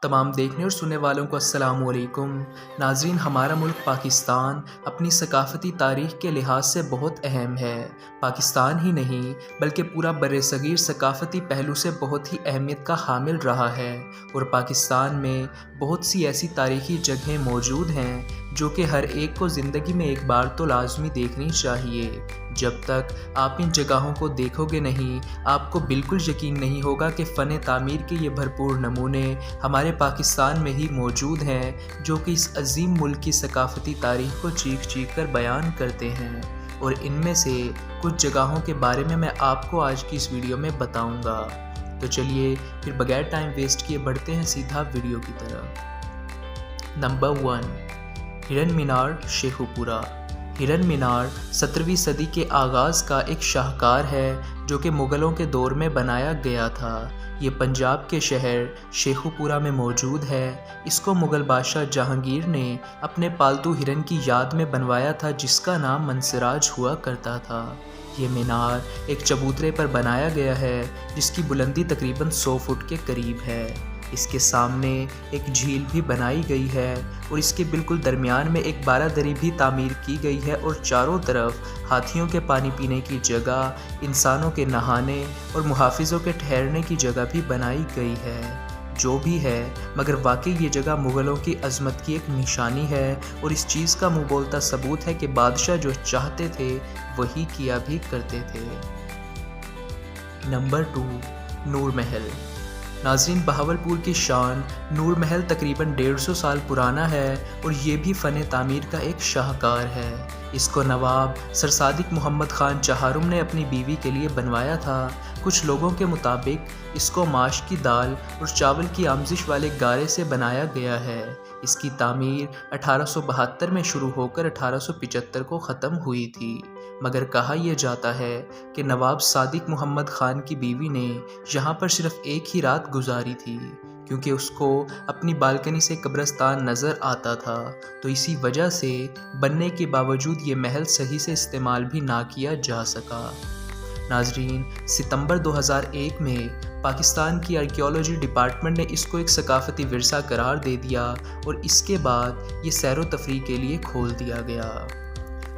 तमाम देखने और सुनने वालों को अस्सलाम वालेकुम। नाज़रीन, हमारा मुल्क पाकिस्तान अपनी सकाफ़ती तारीख़ के लिहाज से बहुत अहम है। पाकिस्तान ही नहीं बल्कि पूरा बर्रसगीर सकाफ़ती पहलू से बहुत ही अहमियत का हामिल रहा है और पाकिस्तान में बहुत सी ऐसी तारीख़ी जगहें मौजूद हैं जो कि हर एक को ज़िंदगी में एक बार तो लाजमी देखनी चाहिए। जब तक आप इन जगहों को देखोगे नहीं, आपको बिल्कुल यकीन नहीं होगा कि फ़न तामीर के ये भरपूर नमूने हमारे पाकिस्तान में ही मौजूद हैं, जो कि इस अजीम मुल्क की सकाफ़ती तारीख़ को चीख कर बयान करते हैं। और इनमें से कुछ जगहों के बारे में मैं आपको आज की इस वीडियो में बताऊँगा। तो चलिए फिर बगैर टाइम वेस्ट किए बढ़ते हैं सीधा वीडियो की तरफ। नंबर 1, हिरन मीनार शेखुपुरा। हिरन मीनार 17वीं सदी के आगाज़ का एक शाहकार है जो कि मुग़लों के दौर में बनाया गया था। ये पंजाब के शहर शेखुपुरा में मौजूद है। इसको मुग़ल बादशाह जहांगीर ने अपने पालतू हिरन की याद में बनवाया था, जिसका नाम मनसराज हुआ करता था। ये मीनार एक चबूतरे पर बनाया गया है जिसकी बुलंदी तकरीबन 100 फुट के करीब है। इसके सामने एक झील भी बनाई गई है और इसके बिल्कुल दरमियान में एक बारादरी भी तामीर की गई है और चारों तरफ हाथियों के पानी पीने की जगह, इंसानों के नहाने और मुहाफिजों के ठहरने की जगह भी बनाई गई है। जो भी है, मगर वाकई ये जगह मुग़लों की अज़मत की एक निशानी है और इस चीज़ का मुँह बोलता सबूत है कि बादशाह जो चाहते थे वही किया भी करते थे। नंबर 2, नूर महल। नाज़रीन, बहावलपुर की शान नूर महल तकरीबन 150 साल पुराना है और ये भी फ़न तामीर का एक शाहकार है। इसको नवाब सर सादिक मोहम्मद ख़ान चहारुम ने अपनी बीवी के लिए बनवाया था। कुछ लोगों के मुताबिक इसको माश की दाल और चावल की आमजिश वाले गारे से बनाया गया है। इसकी तामीर 1872 में शुरू होकर 1875 को ख़त्म हुई थी, मगर कहा यह जाता है कि नवाब सादिक मोहम्मद ख़ान की बीवी ने यहाँ पर सिर्फ एक ही रात गुजारी थी, क्योंकि उसको अपनी बालकनी से कब्रिस्तान नज़र आता था। तो इसी वजह से बनने के बावजूद ये महल सही से इस्तेमाल भी ना किया जा सका। नाजरीन, सितंबर 2001 में पाकिस्तान की आर्कियोलॉजी डिपार्टमेंट ने इसको एक सकाफ़ती विरसा करार दे दिया और इसके बाद ये सैर व तफरीह के लिए खोल दिया गया।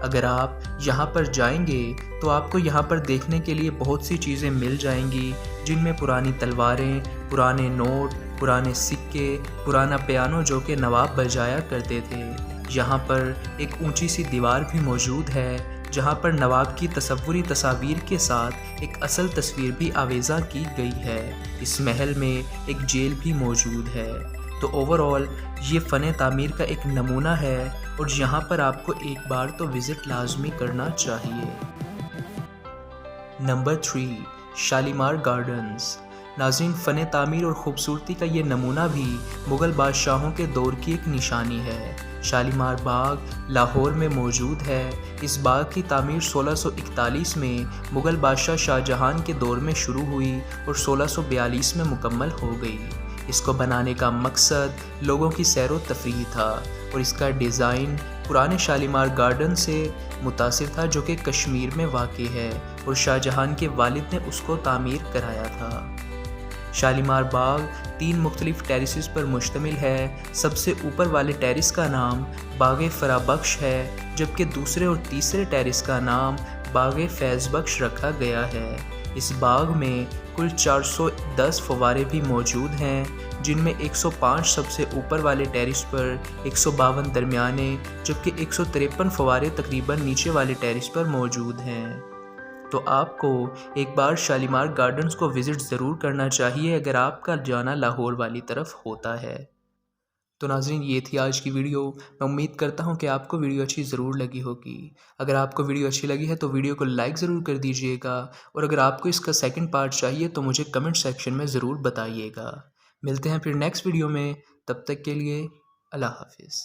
अगर आप यहाँ पर जाएंगे तो आपको यहाँ पर देखने के लिए बहुत सी चीज़ें मिल जाएंगी, जिनमें पुरानी तलवारें, पुराने नोट, पुराने सिक्के, पुराना पियानो जो कि नवाब बजाया करते थे। यहाँ पर एक ऊंची सी दीवार भी मौजूद है जहाँ पर नवाब की तस्वुरी तस्वीर के साथ एक असल तस्वीर भी आवेज़ा की गई है। इस महल में एक जेल भी मौजूद है। तो ओवरऑल ये फ़न तामीर का एक नमूना है और यहाँ पर आपको एक बार तो विज़िट लाजमी करना चाहिए। Number 3, Shalimar gardens. नाज़रीन, फ़न तामीर और ख़ूबसूरती का ये नमूना भी मुग़ल बादशाहों के दौर की एक निशानी है। शालीमार बाग लाहौर में मौजूद है। इस बाग की तामीर 1641 में मुग़ल बादशाह शाहजहां के दौर में शुरू हुई और 1642 में मुकम्मल हो गई। इसको बनाने का मकसद लोगों की सैर व तफरीह था और इसका डिज़ाइन पुराने शालीमार गार्डन से मुतासिर था जो कि कश्मीर में वाक़ है और शाहजहां के वालिद ने उसको तामीर कराया था। शालीमार बाग 3 मुख्तलिफ टेरिसेस पर मुश्तमिल है। सबसे ऊपर वाले टेरिस का नाम बाग़े फ़राबख्श है, जबकि दूसरे और तीसरे टेरिस का नाम बाग़े फैज़ बख्श रखा गया है। इस बाग में कुल 410 फव्वारे भी मौजूद हैं, जिनमें 105 सबसे ऊपर वाले टेरिस पर, 152 दरमियाने, जबकि 153 फव्वारे तकरीबन नीचे वाले टेरिस पर मौजूद हैं। तो आपको एक बार शालीमार गार्डन्स को विज़िट ज़रूर करना चाहिए अगर आपका जाना लाहौर वाली तरफ होता है। तो नाज़रीन, ये थी आज की वीडियो। मैं उम्मीद करता हूँ कि आपको वीडियो अच्छी ज़रूर लगी होगी। अगर आपको वीडियो अच्छी लगी है तो वीडियो को लाइक ज़रूर कर दीजिएगा और अगर आपको इसका सेकंड पार्ट चाहिए तो मुझे कमेंट सेक्शन में ज़रूर बताइएगा। मिलते हैं फिर नेक्स्ट वीडियो में, तब तक के लिए अल्लाह हाफ़िज़।